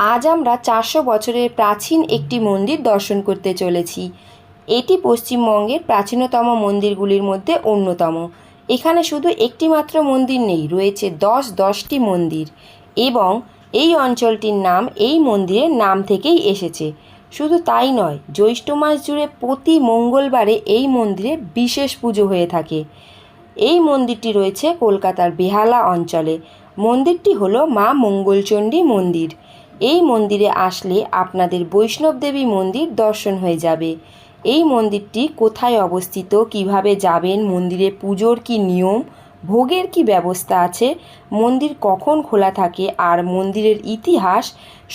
আজ আমরা 400 বছরের প্রাচীন একটি মন্দির দর্শন করতে চলেছি। এটি পশ্চিমবঙ্গের প্রাচীনতম মন্দিরগুলির মধ্যে অন্যতম। এখানে শুধু একটি মাত্র মন্দির নেই, রয়েছে 10টি মন্দির এবং এই অঞ্চলটির নাম এই মন্দিরের নাম থেকেই এসেছে। শুধু তাই নয়, জ্যৈষ্ঠ মাস জুড়ে প্রতি মঙ্গলবারে এই মন্দিরে বিশেষ পুজো হয়ে থাকে। এই মন্দিরটি রয়েছে কলকাতার বেহালা অঞ্চলে। মন্দিরটি হলো মা মঙ্গলচণ্ডী মন্দির। এই মন্দিরে আসলে আপনাদের বৈষ্ণব দেবী মন্দির দর্শন হয়ে যাবে। এই মন্দিরটি কোথায় অবস্থিত, কিভাবে যাবেন, মন্দিরে পুজোর কি নিয়ম, ভোগের কি ব্যবস্থা আছে, মন্দির কখন খোলা থাকে আর মন্দিরের ইতিহাস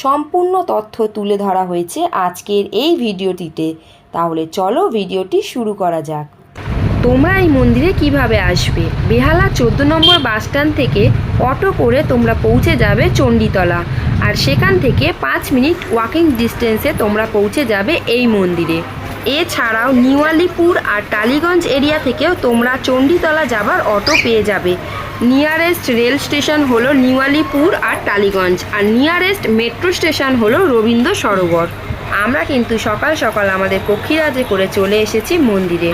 সম্পূর্ণ তথ্য তুলে ধরা হয়েছে আজকের এই ভিডিওটিতে। তাহলে চলো ভিডিওটি শুরু করা যাক। তোমরা এই মন্দিরে কিভাবে আসবে? বেহালা 14 নম্বর বাসস্ট্যান্ড থেকে অটো করে তোমরা পৌঁছে যাবে চণ্ডীতলা, আর সেখান থেকে 5 মিনিট ওয়াকিং ডিস্টেন্সে তোমরা পৌঁছে যাবে এই মন্দিরে। এছাড়াও নিউ আলিপুর আর টালিগঞ্জ এরিয়া থেকেও তোমরা চণ্ডীতলা যাবার অটো পেয়ে যাবে। নিয়ারেস্ট রেল স্টেশন হলো নিউ আলিপুর আর টালিগঞ্জ, আর নিয়ারেস্ট মেট্রো স্টেশন হলো রবীন্দ্র সরোবর। আমরা কিন্তু সকাল সকাল আমাদের পক্ষীরাজে করে চলে এসেছি মন্দিরে।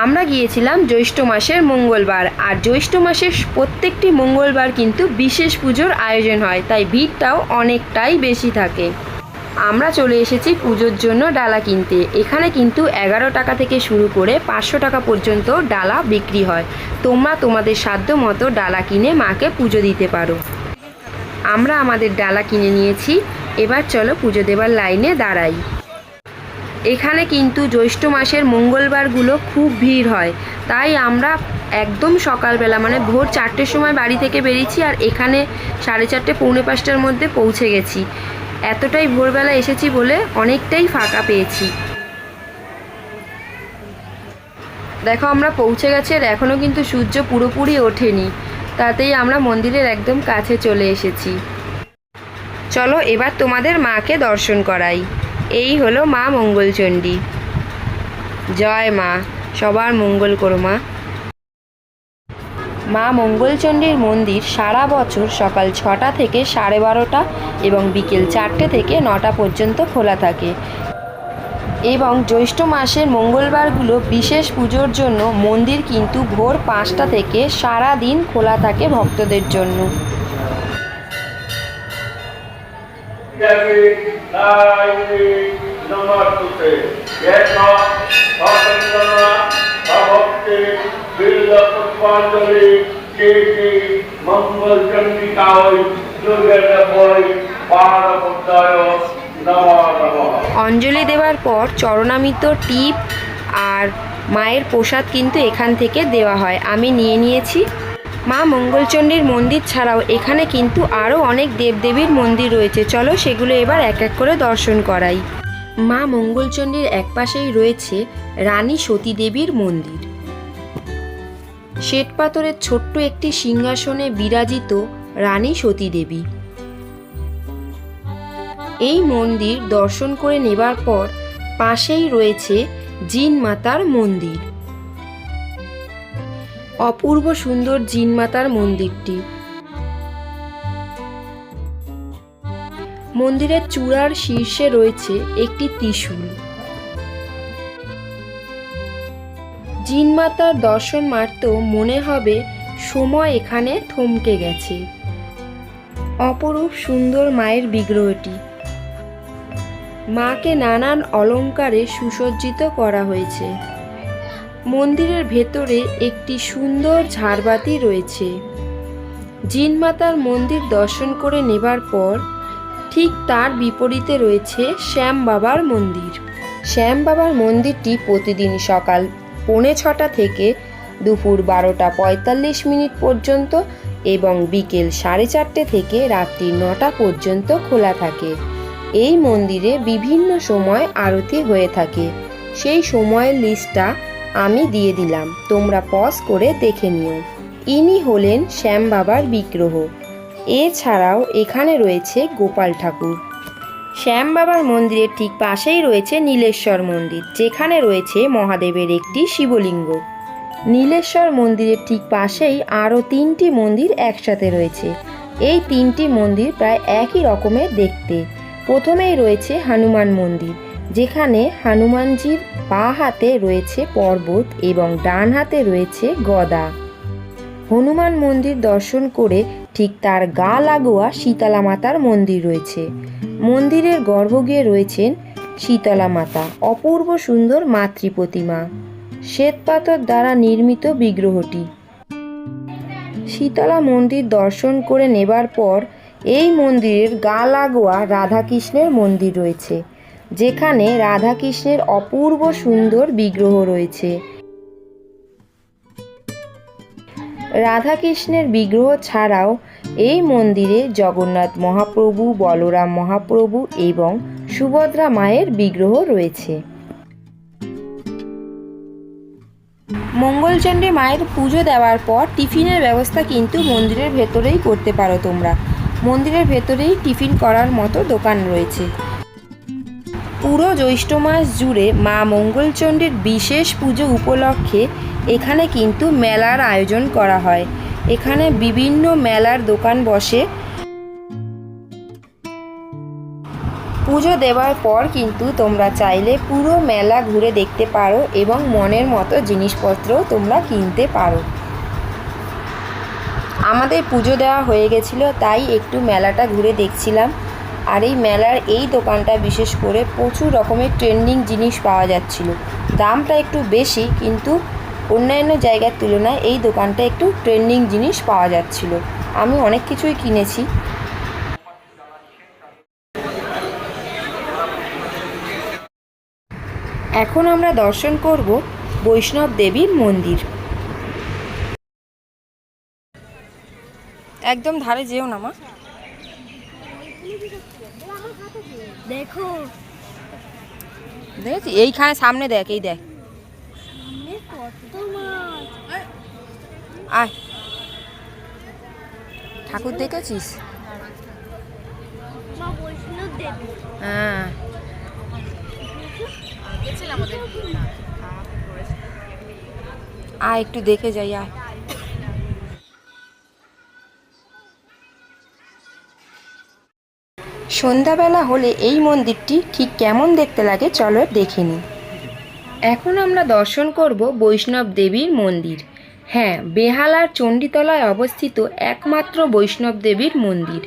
আমরা গিয়েছিলাম জ্যৈষ্ঠ মাসের মঙ্গলবার, আর জ্যৈষ্ঠ মাসের প্রত্যেকটি মঙ্গলবার কিন্তু বিশেষ পুজোর আয়োজন হয়, তাই ভিড়টাও অনেকটাই বেশি থাকে। আমরা চলে এসেছি পুজোর জন্য ডালা কিনতে। এখানে কিন্তু 11 টাকা থেকে শুরু করে 500 টাকা পর্যন্ত ডালা বিক্রি হয়। তোমরা তোমাদের সাধ্য মতো ডালা কিনে মাকে পুজো দিতে পারো। আমরা আমাদের ডালা কিনে নিয়েছি। এবার চলো পুজো দেবার লাইনে দাঁড়াই। এখানে কিন্তু জ্যৈষ্ঠ মাসের মঙ্গলবারগুলো খুব ভিড় হয়, তাই আমরা একদম সকালবেলা মানে ভোর 4টের সময় বাড়ি থেকে বেরিয়েছি, আর এখানে 4:30 পৌনে 5টার মধ্যে পৌঁছে গেছি। এতটাই ভোরবেলা এসেছি বলে অনেকটাই ফাঁকা পেয়েছি। দেখো আমরা পৌঁছে গেছি, আর এখনও কিন্তু সূর্য পুরোপুরি ওঠেনি, তাতেই আমরা মন্দিরের একদম কাছে চলে এসেছি। চলো এবার তোমাদের মাকে দর্শন করাই। এই হলো মা মঙ্গলচণ্ডী। জয় মা, সবার মঙ্গল করো মা। মা মঙ্গলচণ্ডীর মন্দির সারা বছর সকাল 6টা থেকে 12:30 এবং বিকেল 4টে থেকে 9টা পর্যন্ত খোলা থাকে। এবং জ্যৈষ্ঠ মাসের মঙ্গলবারগুলো বিশেষ পুজোর জন্য মন্দির কিন্তু ভোর 5টা থেকে সারা দিন খোলা থাকে ভক্তদের জন্য। অঞ্জলি দেওয়ার পর চরণামৃত, টিপ আর মায়ের প্রসাদ কিন্তু এখান থেকে দেওয়া হয়। আমি নিয়ে নিয়েছি। মা মঙ্গলচণ্ডীর মন্দির ছাড়াও এখানে কিন্তু আরও অনেক দেবদেবীর মন্দির রয়েছে। চলো সেগুলো এবার এক এক করে দর্শন করাই। মা মঙ্গলচণ্ডীর একপাশেই রয়েছে রানী সতী দেবীর মন্দির। শ্বেতপাথরের ছোট্ট একটি সিংহাসনে বিরাজিত রানী সতী দেবী। এই মন্দির দর্শন করে নেবার পর পাশেই রয়েছে জিন মাতার মন্দির। অপূর্ব সুন্দর জিন মাতার মন্দিরটি। মন্দিরের চূড়ার শীর্ষে রয়েছে একটি ত্রিশূল। জিন মাতার দর্শন মাত্র মনে হবে সময় এখানে থমকে গেছে। অপরূপ সুন্দর মায়ের বিগ্রহটি। মাকে নানান অলঙ্কারে সুসজ্জিত করা হয়েছে। মন্দিরের ভেতরে একটি সুন্দর ঝাড়বাতি রয়েছে। জিন মাতার মন্দির দর্শন করে নেবার পর ঠিক তার বিপরীতে রয়েছে শ্যাম বাবার মন্দির। শ্যাম বাবার মন্দিরটি প্রতিদিন সকাল 6:45 থেকে দুপুর 12:45 পর্যন্ত এবং বিকেল 4:30 থেকে রাত্রি 9টা পর্যন্ত খোলা থাকে। এই মন্দিরে বিভিন্ন সময় আরতি হয়ে থাকে। সেই সময়ের লিস্টটা আমি দিয়ে দিলাম, তোমরা পজ করে দেখে নিও। ইনি হলেন শ্যাম বাবার বিগ্রহ। এছাড়াও এখানে রয়েছে গোপাল ঠাকুর। শ্যাম বাবার মন্দিরের ঠিক পাশেই রয়েছে নীলেশ্বর মন্দির, যেখানে রয়েছে মহাদেবের একটি শিবলিঙ্গ। নীলেশ্বর মন্দিরের ঠিক পাশেই আরও 3টি মন্দির একসাথে রয়েছে। এই 3টি মন্দির প্রায় একই রকমের দেখতে। প্রথমেই রয়েছে হনুমান মন্দির, যেখানে হনুমানজির বাঁ হাতে রয়েছে পর্বত এবং ডান হাতে রয়েছে গদা। হনুমান মন্দির দর্শন করে ঠিক তার গা লাগোয়া শীতলা মাতার মন্দির রয়েছে। মন্দিরের গর্ভগৃহে রয়েছেন শীতলা মাতা, অপূর্ব সুন্দর মাতৃ প্রতিমা, শ্বেতপাথর দ্বারা নির্মিত বিগ্রহটি। শীতলা মন্দির দর্শন করে নেবার পর এই মন্দিরের গা লাগোয়া রাধাকৃষ্ণের মন্দির রয়েছে, যেখানে রাধাকৃষ্ণের অপূর্ব সুন্দর বিগ্রহ রয়েছে। রাধাকৃষ্ণের বিগ্রহ ছাড়াও এই মন্দিরে জগন্নাথ মহাপ্রভু, বলরাম মহাপ্রভু এবং সুভদ্রা মায়ের বিগ্রহ রয়েছে। মঙ্গলচণ্ডী মায়ের পুজো দেওয়ার পর টিফিনের ব্যবস্থা কিন্তু মন্দিরের ভেতরেই করতে পারো তোমরা। মন্দিরের ভেতরেই টিফিন করার মতো দোকান রয়েছে। পুরো জ্যৈষ্ঠ মাস জুড়ে মা মঙ্গলচণ্ডীর বিশেষ পুজো উপলক্ষে এখানে কিন্তু মেলার আয়োজন করা হয়। এখানে বিভিন্ন মেলার দোকান বসে। পুজো দেওয়ার পর কিন্তু তোমরা চাইলে পুরো মেলা ঘুরে দেখতে পারো এবং মনের মতো জিনিসপত্রও তোমরা কিনতে পারো। আমাদের পুজো দেওয়া হয়ে গেছিলো, তাই একটু মেলাটা ঘুরে দেখছিলাম। আর এই মেলার এই দোকানটা বিশেষ করে প্রচুর রকমের ট্রেন্ডিং জিনিস পাওয়া যাচ্ছিল। দামটা একটু বেশি, কিন্তু অন্যান্য জায়গার তুলনায় এই দোকানটা একটু ট্রেন্ডিং জিনিস পাওয়া যাচ্ছিল। আমি অনেক কিছুই কিনেছি। এখন আমরা দর্শন করব বৈষ্ণব দেবীর মন্দির। একদম ধারে যেও না মা, দেখো দেখেছি এইখানে সামনে দেখ, এই দেখ, কত মাছ। আয় ঠাকুর দেখেছিস? মা বৈষ্ণব দেবী। হ্যাঁ, আয় একটু দেখে যাই, আয়। সন্ধ্যাবেলা হলে এই মন্দিরটি ঠিক কেমন দেখতে লাগে চলো দেখে নিই। এখন আমরা দর্শন করব বৈষ্ণব দেবীর মন্দির। হ্যাঁ, বেহালার চণ্ডীতলায় অবস্থিত একমাত্র বৈষ্ণব দেবীর মন্দির।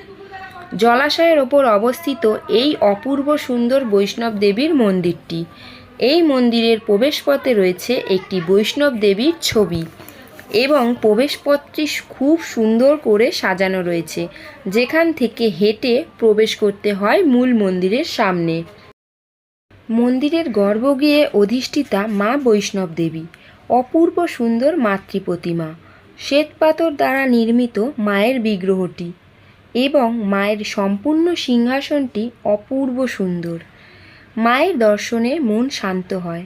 জলাশয়ের ওপর অবস্থিত এই অপূর্ব সুন্দর বৈষ্ণব দেবীর মন্দিরটি। এই মন্দিরের প্রবেশপথে রয়েছে একটি বৈষ্ণব দেবীর ছবি এবং প্রবেশপথটি খুব সুন্দর করে সাজানো রয়েছে, যেখান থেকে হেঁটে প্রবেশ করতে হয় মূল মন্দিরের সামনে। মন্দিরের গর্ভগৃহে অধিষ্ঠিতা মা বৈষ্ণব দেবী, অপূর্ব সুন্দর মাতৃ প্রতিমা, শ্বেতপাথর দ্বারা নির্মিত মায়ের বিগ্রহটি এবং মায়ের সম্পূর্ণ সিংহাসনটি অপূর্ব সুন্দর। মায়ের দর্শনে মন শান্ত হয়।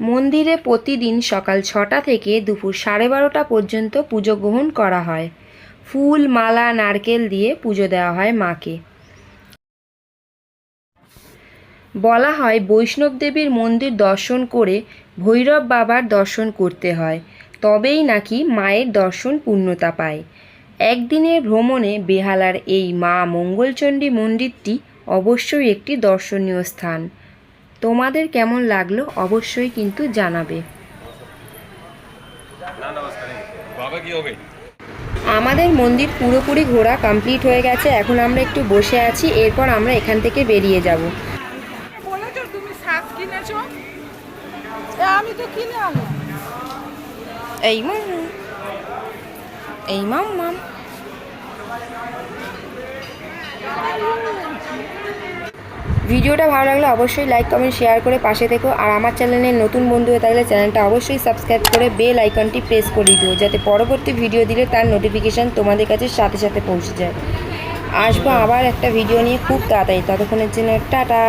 মন্দিরে প্রতিদিন সকাল 6টা থেকে দুপুর 12:30 পর্যন্ত পুজো গ্রহণ করা হয়। ফুল, মালা, নারকেল দিয়ে পুজো দেওয়া হয় মাকে। বলা হয় বৈষ্ণব দেবীর মন্দির দর্শন করে ভৈরব বাবার দর্শন করতে হয়, তবেই নাকি মায়ের দর্শন পূর্ণতা পায়। একদিনের ভ্রমণে বেহালার এই মা মঙ্গলচণ্ডী মন্দিরটি অবশ্যই একটি দর্শনীয় স্থান। তোমাদের কেমন লাগলো অবশ্যই কিন্তু জানাবে। আমাদের মন্দির পুরোপুরি ঘোরা কমপ্লিট হয়ে গেছে। এখন আমরা একটু বসে আছি, এরপর আমরা এখান থেকে বেরিয়ে যাব। তুমি শাক কিনেছো? আমি তো কিনে আনলাম। এই মাম, এই মাম মাম। ভিডিওটা ভালো লাগলে অবশ্যই লাইক, কমেন্ট, শেয়ার করে পাশে থেকো। আর আমার চ্যানেলের নতুন বন্ধু হয়ে থাকলে চ্যানেলটা অবশ্যই সাবস্ক্রাইব করে বেল আইকনটি প্রেস করে দিও, যাতে পরবর্তী ভিডিও দিলে তার নোটিফিকেশান তোমাদের কাছে সাথে সাথে পৌঁছে যায়। আসবো আবার একটা ভিডিও নিয়ে খুব তাড়াতাড়ি। ততক্ষণের জন্য টাটা।